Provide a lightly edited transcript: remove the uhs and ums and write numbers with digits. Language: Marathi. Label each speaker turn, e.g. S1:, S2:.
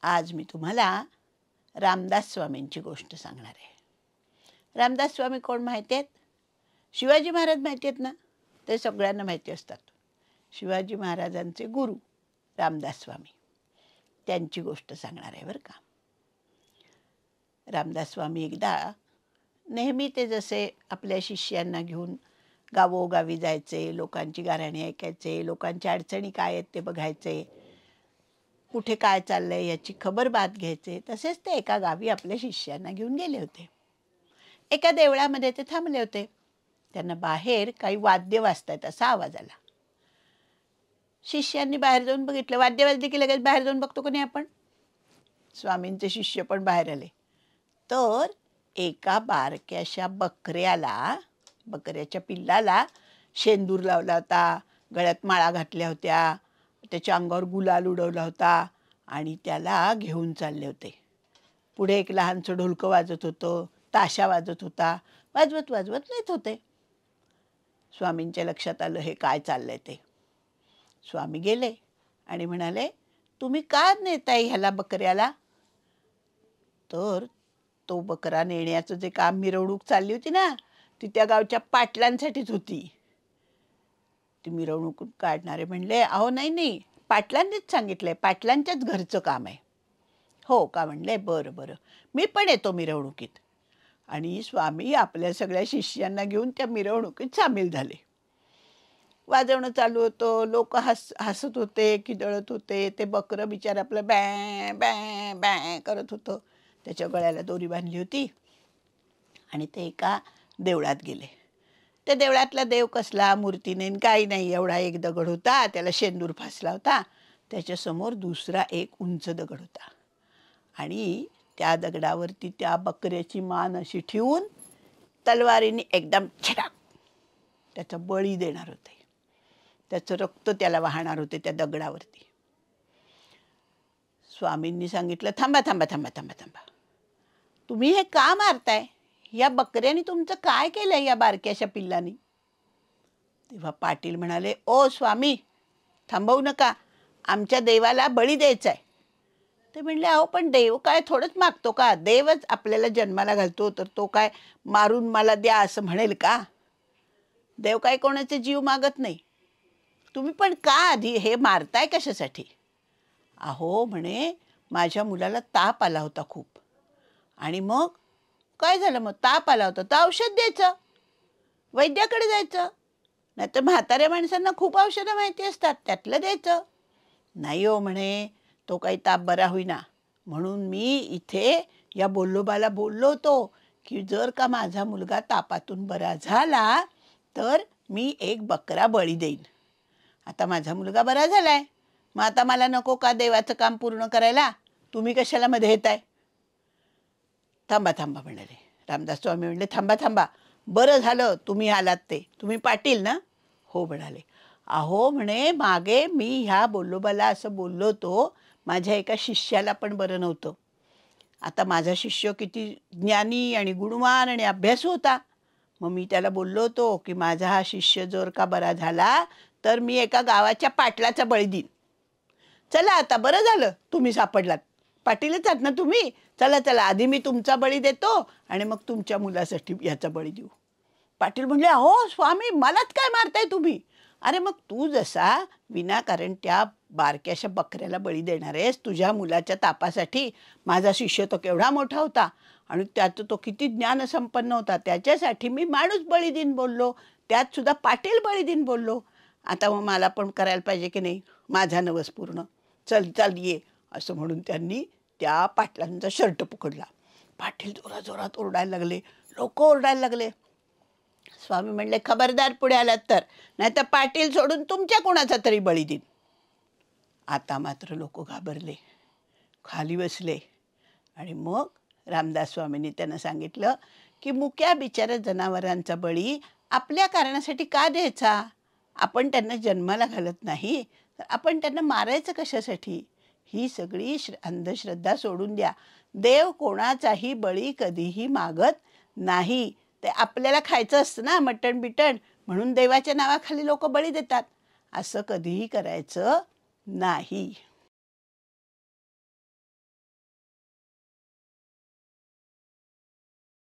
S1: आज मी तुम्हाला रामदास स्वामींची गोष्ट सांगणार आहे. रामदास स्वामी कोण माहिती आहेत? शिवाजी महाराज माहिती आहेत ना? ते सगळ्यांना माहिती असतात. शिवाजी महाराजांचे गुरु रामदास स्वामी, त्यांची गोष्ट सांगणार आहे बरं का. रामदास स्वामी एकदा नेहमी ते जसे आपल्या शिष्यांना घेऊन गावोगावी जायचे, लोकांची गाऱ्हाणे ऐकायचे, लोकांच्या अडचणी काय आहेत ते बघायचे, कुठे काय चाललंय याची खबर बात घ्यायचे, तसेच ते एका गावी आपल्या शिष्यांना घेऊन गेले होते. एका देवळामध्ये ते थांबले होते. त्यांना बाहेर काही वाद्य वाजतायत असा आवाज आला. शिष्यांनी बाहेर जाऊन बघितलं. वाद्य वाजले की लगेच बाहेर जाऊन बघतो का नाही आपण? स्वामींचे शिष्य पण बाहेर आले. तर एका बारक्याशा बकऱ्याच्या पिल्लाला शेंदूर लावला होता, गळ्यात माळा घातल्या होत्या, त्याच्या अंगावर गुलाल उडवला होता आणि त्याला घेऊन चालले होते. पुढे एक लहानसं ढोलकं वाजत होतं, ताशा वाजत होता. वाजवत वाजवत नेत होते. स्वामींच्या लक्षात आलं हे काय चाललंय ते. स्वामी गेले आणि म्हणाले, तुम्ही का नेताय ह्याला बकऱ्याला? तर तो बकरा नेण्याचं जे काम, मिरवणूक चालली होती ना, ती त्या गावच्या पाटलांसाठीच होती. ती मिरवणूक काढणारे म्हणले, अहो नाही, पाटलांनीच सांगितलंय, पाटलांच्याच घरचं काम आहे. हो का म्हणले, बरं बरं, मी पण येतो मिरवणुकीत. आणि स्वामी आपल्या सगळ्या शिष्यांना घेऊन त्या मिरवणुकीत सामील झाले. वाजवणं चालू होतं, लोक हसत होते, किदळत होते. ते बकरं बिचारं आपलं बॅ बॅ बॅ करत होतं. त्याच्या गळ्याला दोरी बांधली होती आणि ते एका देवळात गेले. त्या देवळातला देव कसला, मूर्ती नाही काही नाही, एवढा एक दगड होता, त्याला शेंदूर फासला होता. त्याच्यासमोर दुसरा एक उंच दगड होता आणि त्या दगडावरती त्या बकऱ्याची मान अशी ठेवून तलवारीने एकदम छटाक त्याचा बळी देणार होते. त्याचं रक्त त्याला वाहणार होते त्या दगडावरती. स्वामींनी सांगितलं, थांबा थांबा थांबा थांबा थांबा, तुम्ही हे का मारताय? या बकऱ्याने तुमचं काय केलंय या बारक्याशा पिल्लानी? तेव्हा पाटील म्हणाले, ओ स्वामी, थांबवू नका, आमच्या देवाला बळी द्यायचा आहे. ते म्हणले, अहो पण देव काय थोडंच मागतो का? देवच आपल्याला जन्माला घालतो, तर तो काय मारून मला द्या असं म्हणेल का? देव काय कोणाचे जीव मागत नाही. तुम्ही पण का आधी हे मारताय कशासाठी? अहो म्हणे, माझ्या मुलाला ताप आला होता खूप. आणि मग काय झालं? मग ताप आला होता तर औषध द्यायचं, वैद्याकडे जायचं. नाही तर म्हाताऱ्या माणसांना खूप औषधं माहिती असतात, त्यातलं द्यायचं. नाही हो म्हणे, तो काही ताप बरा होईना, म्हणून मी इथे या बोल्लोबाला बोललो होतो की जर का माझा मुलगा तापातून बरा झाला तर मी एक बकरा बळी देईन. आता माझा मुलगा बरा झालाय, मग आता मला नको का देवाचं काम पूर्ण करायला? तुम्ही कशाला मध्ये येताय? थांबा थांबा म्हणाले. रामदास स्वामी म्हणले, थांबा थांबा, बरं झालं तुम्ही आलात ते. तुम्ही पाटील ना? हो म्हणाले. अहो म्हणे, मागे मी ह्या बोल्लोबाला असं बोललो होतो, माझ्या एका शिष्याला पण बरं नव्हतं. आता माझा शिष्य किती ज्ञानी आणि गुणवान आणि अभ्यासू होता. मग मी त्याला बोललो होतो की माझा हा शिष्य जर का बरा झाला तर मी एका गावाच्या पाटलाचा बळी देईन. चला आता बरं झालं तुम्ही सापडलात, पाटीलच आहात ना तुम्ही, चला चला आधी मी तुमचा बळी देतो आणि मग तुमच्या मुलासाठी याचा बळी देऊ. पाटील म्हणले, अहो स्वामी, मलाच काय मारताय तुम्ही? अरे मग तू जसा विनाकारण त्या बारक्याशा बकऱ्याला बळी देणार आहेस तुझ्या मुलाच्या तापासाठी, माझा शिष्य तो केवढा मोठा होता आणि त्याचं तो किती ज्ञानसंपन्न होता, त्याच्यासाठी मी माणूस बळी देईन बोललो, त्यात सुद्धा पाटील बळी देईन बोललो. आता मग मला पण करायला पाहिजे की नाही, माझा नवस पूर्ण, चल चल ये, असं म्हणून त्यांनी त्या पाटलांचा शर्ट पकडला. पाटील जोराजोरात ओरडायला लागले, लोक ओरडायला लागले. स्वामी म्हणले, खबरदार पुढे आलात तर, नाही तर पाटील सोडून तुमच्या कोणाचा तरी बळी देईन. आता मात्र लोक घाबरले, खाली बसले. आणि मग रामदास स्वामींनी त्यांना सांगितलं की मुक्या बिचाऱ्या जनावरांचा बळी आपल्या कारणासाठी का द्यायचा? आपण त्यांना जन्माला घालत नाही तर आपण त्यांना मारायचं कशासाठी? ही सगळी अंधश्रद्धा सोडून द्या. देव कोणाचाही बळी कधीही मागत नाही. ते आपल्याला खायचं असतं ना, मटण बिटण, म्हणून देवाच्या नावाखाली लोक बळी देतात. असं कधीही करायचं नाही.